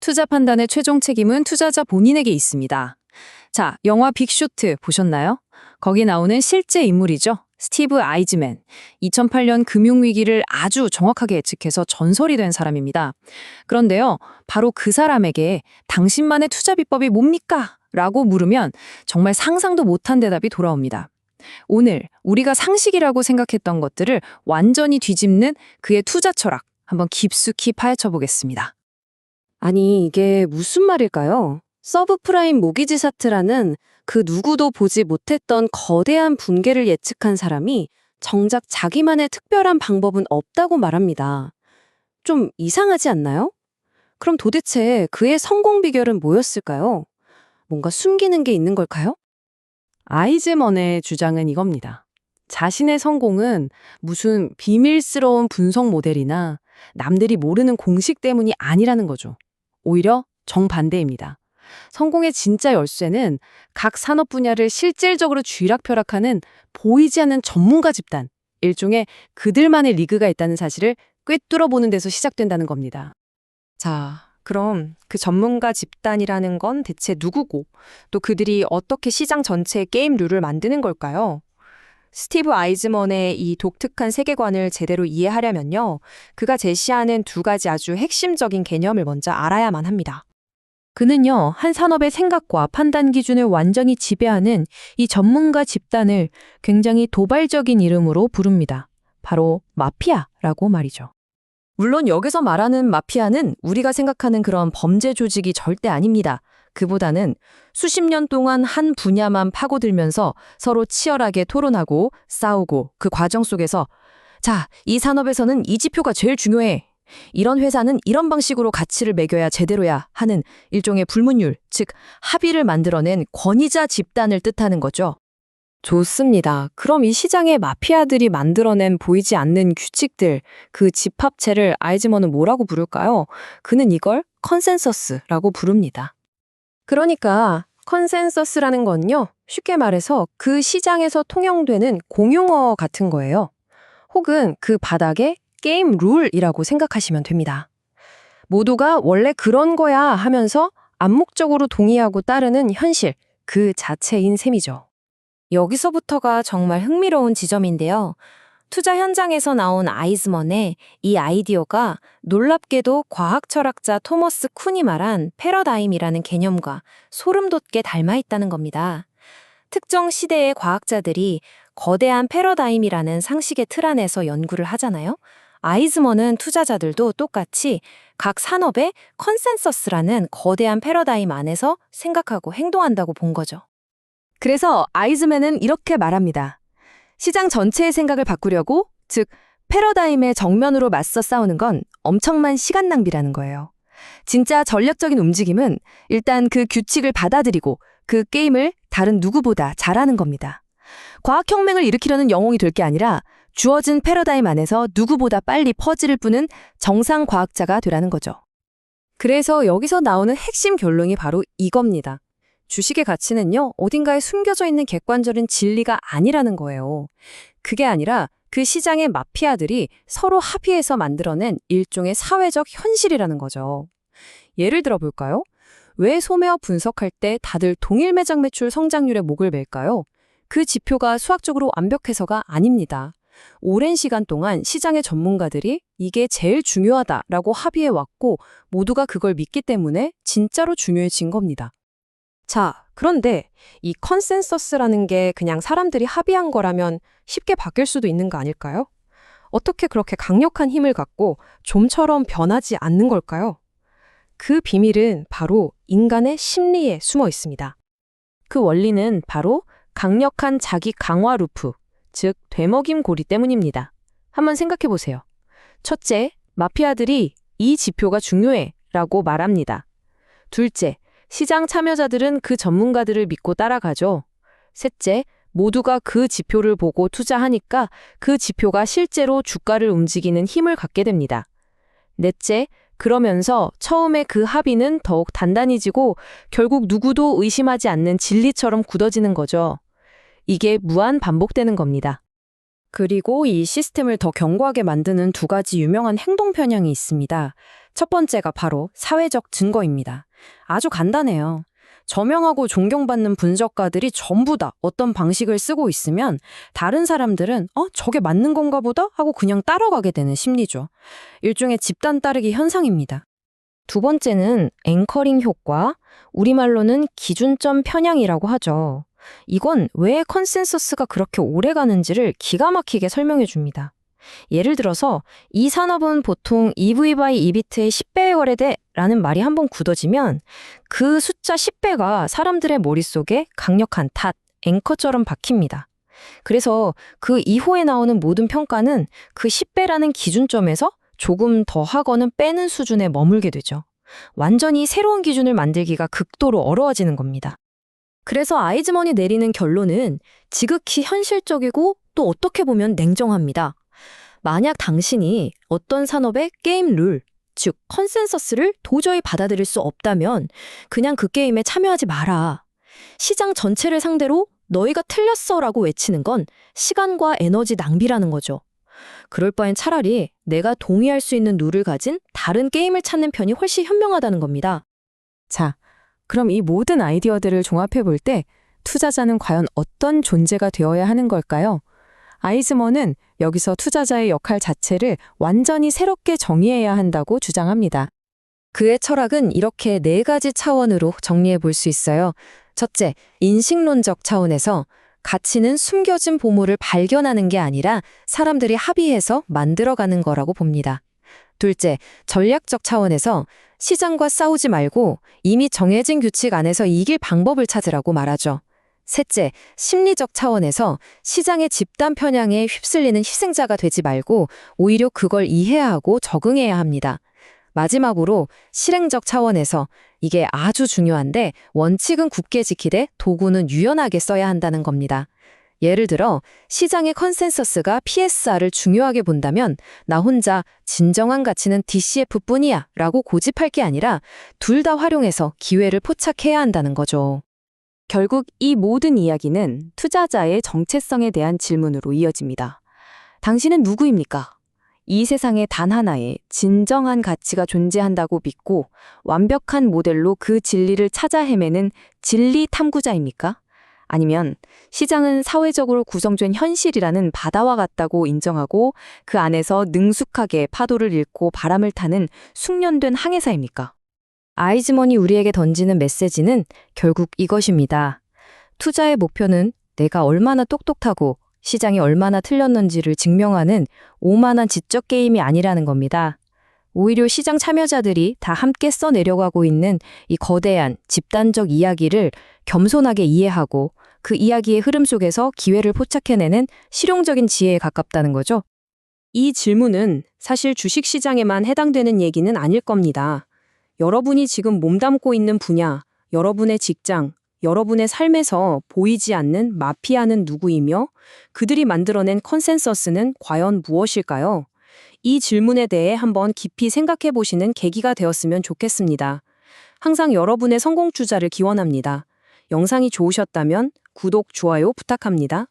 투자 판단의 최종 책임은 투자자 본인에게 있습니다. 자, 영화 빅쇼트 보셨나요? 거기 나오는 실제 인물이죠. 스티브 아이즈맨. 2008년 금융위기를 아주 정확하게 예측해서 전설이 된 사람입니다. 그런데요, 바로 그 사람에게 당신만의 투자 비법이 뭡니까? 라고 물으면 정말 상상도 못한 대답이 돌아옵니다. 오늘 우리가 상식이라고 생각했던 것들을 완전히 뒤집는 그의 투자 철학, 한번 깊숙이 파헤쳐 보겠습니다. 아니, 이게 무슨 말일까요? 서브프라임 모기지 사태라는 그 누구도 보지 못했던 거대한 붕괴를 예측한 사람이 정작 자기만의 특별한 방법은 없다고 말합니다. 좀 이상하지 않나요? 그럼 도대체 그의 성공 비결은 뭐였을까요? 뭔가 숨기는 게 있는 걸까요? 아이즈먼의 주장은 이겁니다. 자신의 성공은 무슨 비밀스러운 분석 모델이나 남들이 모르는 공식 때문이 아니라는 거죠. 오히려 정반대입니다. 성공의 진짜 열쇠는 각 산업 분야를 실질적으로 쥐락펴락하는 보이지 않는 전문가 집단, 일종의 그들만의 리그가 있다는 사실을 꿰뚫어보는 데서 시작된다는 겁니다. 자, 그럼 그 전문가 집단이라는 건 대체 누구고, 또 그들이 어떻게 시장 전체의 게임 룰을 만드는 걸까요? 스티브 아이즈먼의 이 독특한 세계관을 제대로 이해하려면요, 그가 제시하는 두 가지 아주 핵심적인 개념을 먼저 알아야만 합니다. 그는요, 한 산업의 생각과 판단 기준을 완전히 지배하는 이 전문가 집단을 굉장히 도발적인 이름으로 부릅니다. 바로 마피아라고 말이죠. 물론 여기서 말하는 마피아는 우리가 생각하는 그런 범죄 조직이 절대 아닙니다. 그보다는 수십 년 동안 한 분야만 파고들면서 서로 치열하게 토론하고 싸우고 그 과정 속에서 자, 이 산업에서는 이 지표가 제일 중요해. 이런 회사는 이런 방식으로 가치를 매겨야 제대로야 하는 일종의 불문율, 즉 합의를 만들어낸 권위자 집단을 뜻하는 거죠. 좋습니다. 그럼 이 시장의 마피아들이 만들어낸 보이지 않는 규칙들, 그 집합체를 아이즈먼은 뭐라고 부를까요? 그는 이걸 컨센서스라고 부릅니다. 그러니까 컨센서스라는 건요, 쉽게 말해서 그 시장에서 통용되는 공용어 같은 거예요. 혹은 그 바닥의 게임 룰이라고 생각하시면 됩니다. 모두가 원래 그런 거야 하면서 암묵적으로 동의하고 따르는 현실, 그 자체인 셈이죠. 여기서부터가 정말 흥미로운 지점인데요. 투자 현장에서 나온 아이즈먼의 이 아이디어가 놀랍게도 과학 철학자 토머스 쿤이 말한 패러다임이라는 개념과 소름 돋게 닮아 있다는 겁니다. 특정 시대의 과학자들이 거대한 패러다임이라는 상식의 틀 안에서 연구를 하잖아요. 아이즈먼은 투자자들도 똑같이 각 산업의 컨센서스라는 거대한 패러다임 안에서 생각하고 행동한다고 본 거죠. 그래서 아이즈맨은 이렇게 말합니다. 시장 전체의 생각을 바꾸려고, 즉 패러다임의 정면으로 맞서 싸우는 건 엄청난 시간 낭비라는 거예요. 진짜 전략적인 움직임은 일단 그 규칙을 받아들이고 그 게임을 다른 누구보다 잘하는 겁니다. 과학혁명을 일으키려는 영웅이 될 게 아니라 주어진 패러다임 안에서 누구보다 빨리 퍼즐을 푸는 정상 과학자가 되라는 거죠. 그래서 여기서 나오는 핵심 결론이 바로 이겁니다. 주식의 가치는요, 어딘가에 숨겨져 있는 객관적인 진리가 아니라는 거예요. 그게 아니라 그 시장의 마피아들이 서로 합의해서 만들어낸 일종의 사회적 현실이라는 거죠. 예를 들어 볼까요? 왜 소매업 분석할 때 다들 동일 매장 매출 성장률에 목을 맬까요? 그 지표가 수학적으로 완벽해서가 아닙니다. 오랜 시간 동안 시장의 전문가들이 이게 제일 중요하다라고 합의해왔고 모두가 그걸 믿기 때문에 진짜로 중요해진 겁니다. 자, 그런데 이 컨센서스라는 게 그냥 사람들이 합의한 거라면 쉽게 바뀔 수도 있는 거 아닐까요? 어떻게 그렇게 강력한 힘을 갖고 좀처럼 변하지 않는 걸까요? 그 비밀은 바로 인간의 심리에 숨어 있습니다. 그 원리는 바로 강력한 자기 강화 루프, 즉 되먹임 고리 때문입니다. 한번 생각해 보세요. 첫째, 마피아들이 이 지표가 중요해 라고 말합니다. 둘째, 시장 참여자들은 그 전문가들을 믿고 따라가죠. 셋째, 모두가 그 지표를 보고 투자하니까 그 지표가 실제로 주가를 움직이는 힘을 갖게 됩니다. 넷째, 그러면서 처음에 그 합의는 더욱 단단해지고 결국 누구도 의심하지 않는 진리처럼 굳어지는 거죠. 이게 무한 반복되는 겁니다. 그리고 이 시스템을 더 견고하게 만드는 두 가지 유명한 행동 편향이 있습니다. 첫 번째가 바로 사회적 증거입니다. 아주 간단해요. 저명하고 존경받는 분석가들이 전부 다 어떤 방식을 쓰고 있으면 다른 사람들은 저게 맞는 건가 보다 하고 그냥 따라가게 되는 심리죠. 일종의 집단 따르기 현상입니다. 두 번째는 앵커링 효과, 우리말로는 기준점 편향이라고 하죠. 이건 왜 컨센서스가 그렇게 오래 가는지를 기가 막히게 설명해 줍니다. 예를 들어서 이 산업은 보통 EV by EBIT의 10배에 거래돼라는 말이 한번 굳어지면 그 숫자 10배가 사람들의 머릿속에 강력한 탓, 앵커처럼 박힙니다. 그래서 그 이후에 나오는 모든 평가는 그 10배라는 기준점에서 조금 더 하거나 빼는 수준에 머물게 되죠. 완전히 새로운 기준을 만들기가 극도로 어려워지는 겁니다. 그래서 아이즈먼이 내리는 결론은 지극히 현실적이고 또 어떻게 보면 냉정합니다. 만약 당신이 어떤 산업의 게임 룰, 즉 컨센서스를 도저히 받아들일 수 없다면 그냥 그 게임에 참여하지 마라. 시장 전체를 상대로 너희가 틀렸어라고 외치는 건 시간과 에너지 낭비라는 거죠. 그럴 바엔 차라리 내가 동의할 수 있는 룰을 가진 다른 게임을 찾는 편이 훨씬 현명하다는 겁니다. 자, 그럼 이 모든 아이디어들을 종합해 볼 때 투자자는 과연 어떤 존재가 되어야 하는 걸까요? 아이즈먼은 여기서 투자자의 역할 자체를 완전히 새롭게 정의해야 한다고 주장합니다. 그의 철학은 이렇게 4가지 차원으로 정리해 볼 수 있어요. 첫째, 인식론적 차원에서 가치는 숨겨진 보물을 발견하는 게 아니라 사람들이 합의해서 만들어가는 거라고 봅니다. 둘째, 전략적 차원에서 시장과 싸우지 말고 이미 정해진 규칙 안에서 이길 방법을 찾으라고 말하죠. 셋째, 심리적 차원에서 시장의 집단 편향에 휩쓸리는 희생자가 되지 말고 오히려 그걸 이해하고 적응해야 합니다. 마지막으로 실행적 차원에서 이게 아주 중요한데 원칙은 굳게 지키되 도구는 유연하게 써야 한다는 겁니다. 예를 들어 시장의 컨센서스가 PSR을 중요하게 본다면 나 혼자 진정한 가치는 DCF뿐이야 라고 고집할 게 아니라 둘 다 활용해서 기회를 포착해야 한다는 거죠. 결국 이 모든 이야기는 투자자의 정체성에 대한 질문으로 이어집니다. 당신은 누구입니까? 이 세상에 단 하나의 진정한 가치가 존재한다고 믿고 완벽한 모델로 그 진리를 찾아 헤매는 진리 탐구자입니까? 아니면 시장은 사회적으로 구성된 현실이라는 바다와 같다고 인정하고 그 안에서 능숙하게 파도를 싣고 바람을 타는 숙련된 항해사입니까? 아이즈먼이 우리에게 던지는 메시지는 결국 이것입니다. 투자의 목표는 내가 얼마나 똑똑하고 시장이 얼마나 틀렸는지를 증명하는 오만한 지적 게임이 아니라는 겁니다. 오히려 시장 참여자들이 다 함께 써내려가고 있는 이 거대한 집단적 이야기를 겸손하게 이해하고 그 이야기의 흐름 속에서 기회를 포착해내는 실용적인 지혜에 가깝다는 거죠. 이 질문은 사실 주식시장에만 해당되는 얘기는 아닐 겁니다. 여러분이 지금 몸담고 있는 분야, 여러분의 직장, 여러분의 삶에서 보이지 않는 마피아는 누구이며 그들이 만들어낸 컨센서스는 과연 무엇일까요? 이 질문에 대해 한번 깊이 생각해 보시는 계기가 되었으면 좋겠습니다. 항상 여러분의 성공 투자를 기원합니다. 영상이 좋으셨다면 구독, 좋아요 부탁합니다.